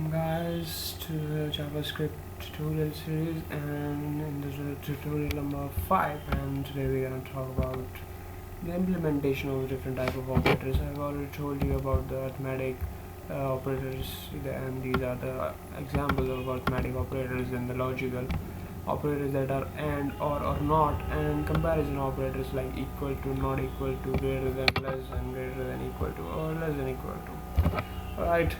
Welcome guys to the JavaScript tutorial series, and in this tutorial number 5, and today we're going to talk about the implementation of different type of operators. I've already told you about the arithmetic operators, and these are the examples of arithmetic operators, and the logical operators that are and or not, and comparison operators like equal to, not equal to, greater than, less than, greater than, equal to, or less than equal to. Alright,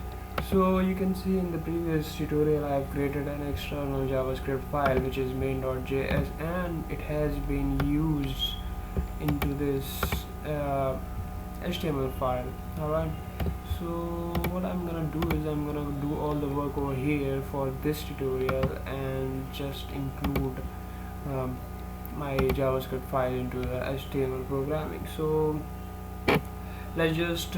so you can see in the previous tutorial I have created an external JavaScript file which is main.js, and it has been used into this HTML file. Alright, so what I'm gonna do is I'm gonna do all the work over here for this tutorial and just include my JavaScript file into the HTML programming. So let's just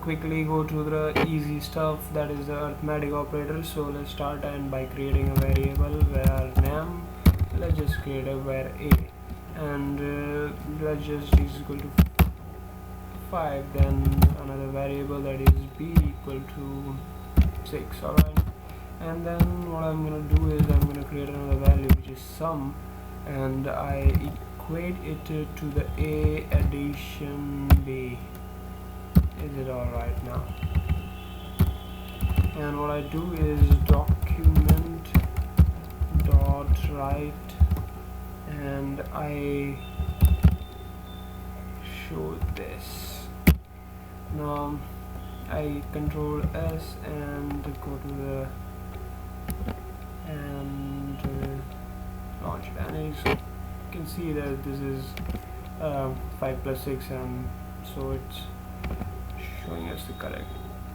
quickly go to the easy stuff, that is the arithmetic operator. So let's start and by creating a variable where name, let's just create a where a, and let's just is equal to 5, then another variable that is b equal to 6. Alright, and then what I'm gonna do is I'm gonna create another value which is sum, and I equate it to the a addition b. Is it alright now? And what I do is document dot write, and I show this. Now I control S and go to the and launch it, and you can see that this is 5 plus 6, and so it's showing us the correct.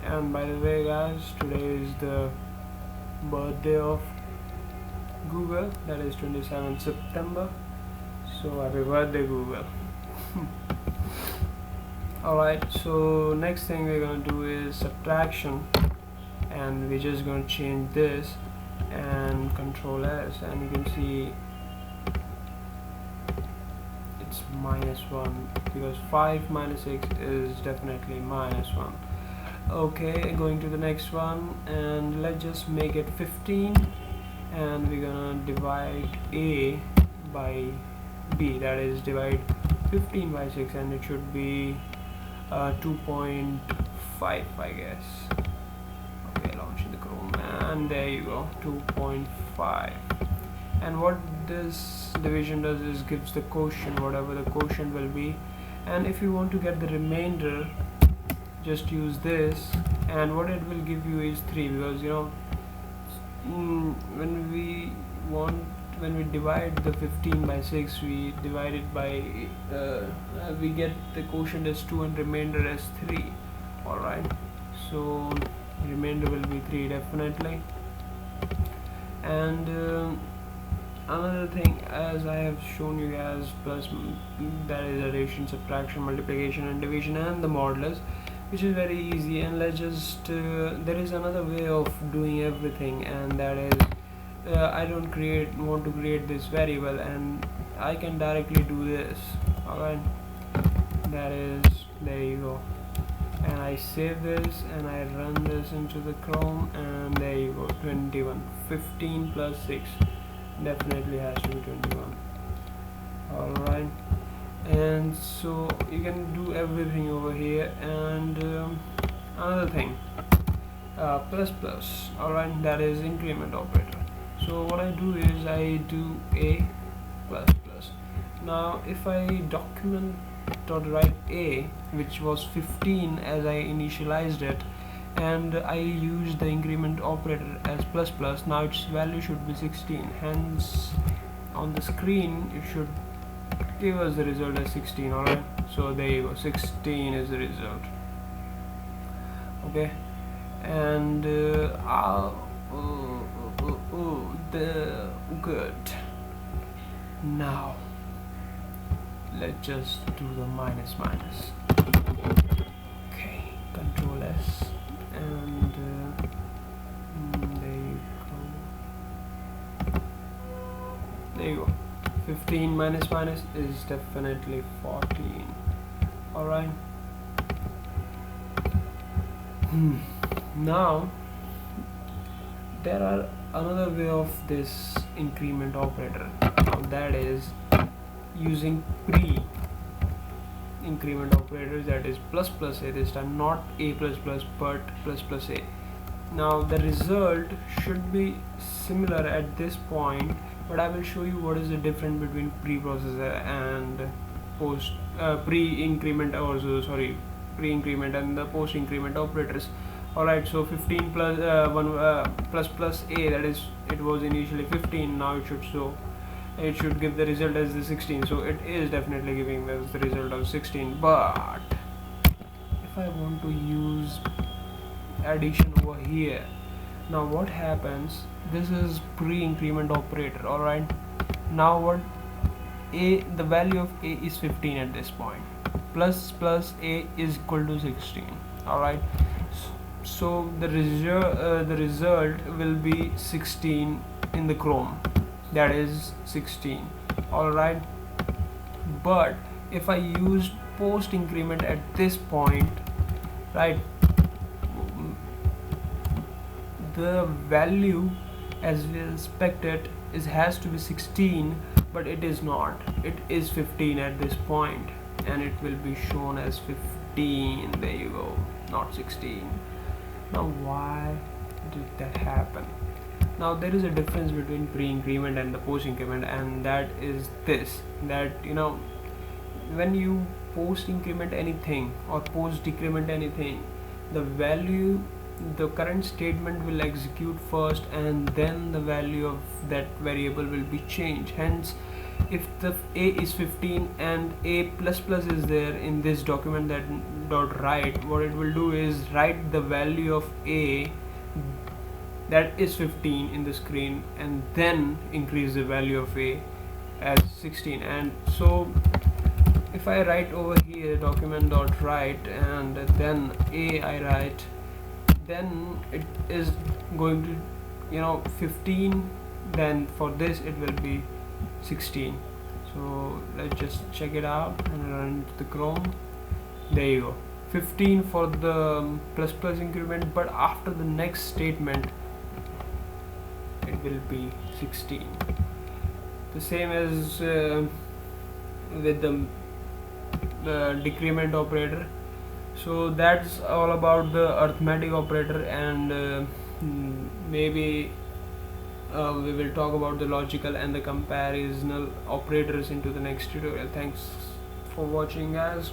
And by the way guys, today is the birthday of Google, that is 27th September, so happy birthday Google. Alright, so next thing we're going to do is subtraction, and we're just going to change this and control S, and you can see it's -1 because 5 minus 6 is definitely -1. Okay, going to the next one, and let's just make it 15, and we're gonna divide a by b, that is divide 15 by 6, and it should be 2.5, I guess. Okay, launching the Chrome, and there you go, 2.5. and what this division does is gives the quotient, whatever the quotient will be, and if you want to get the remainder, just use this, and what it will give you is 3, because when we divide the 15 by 6, we divide it by we get the quotient as 2 and remainder as 3. Alright, so remainder will be 3 definitely. And another thing, as I have shown you guys, plus that is addition, subtraction, multiplication and division, and the modulus, which is very easy. And let's just there is another way of doing everything, and that is I don't want to create this variable, and I can directly do this. Alright, that is, there you go, and I save this and I run this into the Chrome, and there you go, 21. 15 plus 6 definitely has to be 21. Alright, and so you can do everything over here. And another thing, plus plus. Alright, that is increment operator. So what I do is I do a plus plus. Now if I document dot write a, which was 15 as I initialized it, and I use the increment operator as plus plus, now its value should be 16, hence on the screen it should give us the result as 16. Alright, so there you go, 16 is the result. Okay, and good. Now let's just do the minus. Okay, control S, and there you go. 15 minus is definitely 14. Alright, Now there are another way of this increment operator. Now that is using pre-increment operators, that is plus plus a this time, not a plus plus but plus plus a. Now the result should be similar at this point, but I will show you what is the difference between pre-processor and post pre-increment, also sorry, pre-increment and the post-increment operators. Alright, so 15 plus 1 plus plus a, that is, it was initially 15, now it should give the result as the 16, so it is definitely giving us the result of 16. But if I want to use addition over here, now what happens, this is pre-increment operator. Alright, now what, the value of a is 15 at this point, plus plus a is equal to 16. Alright, so the result will be 16 in the Chrome, that is 16. Alright, but if I use post increment at this point, right, the value as we expected has to be 16, but it is not, it is 15 at this point, and it will be shown as 15. There you go, not 16. Now why did that happen? Now there is a difference between pre-increment and the post-increment, and that is this, that when you post-increment anything or post-decrement anything, the value, the current statement will execute first, and then the value of that variable will be changed. Hence, if the a is 15 and a plus plus is there in this document, that dot write, what it will do is write the value of a that is 15 in the screen, and then increase the value of a as 16. And so if I write over here document dot write and then a I write, then it is going to 15, then for this it will be 16. So let's just check it out and run the Chrome. There you go, 15 for the plus plus increment, but after the next statement it will be 16. The same as with the decrement operator. So that's all about the arithmetic operator, and maybe we will talk about the logical and the comparisonal operators into the next tutorial. Thanks for watching, guys.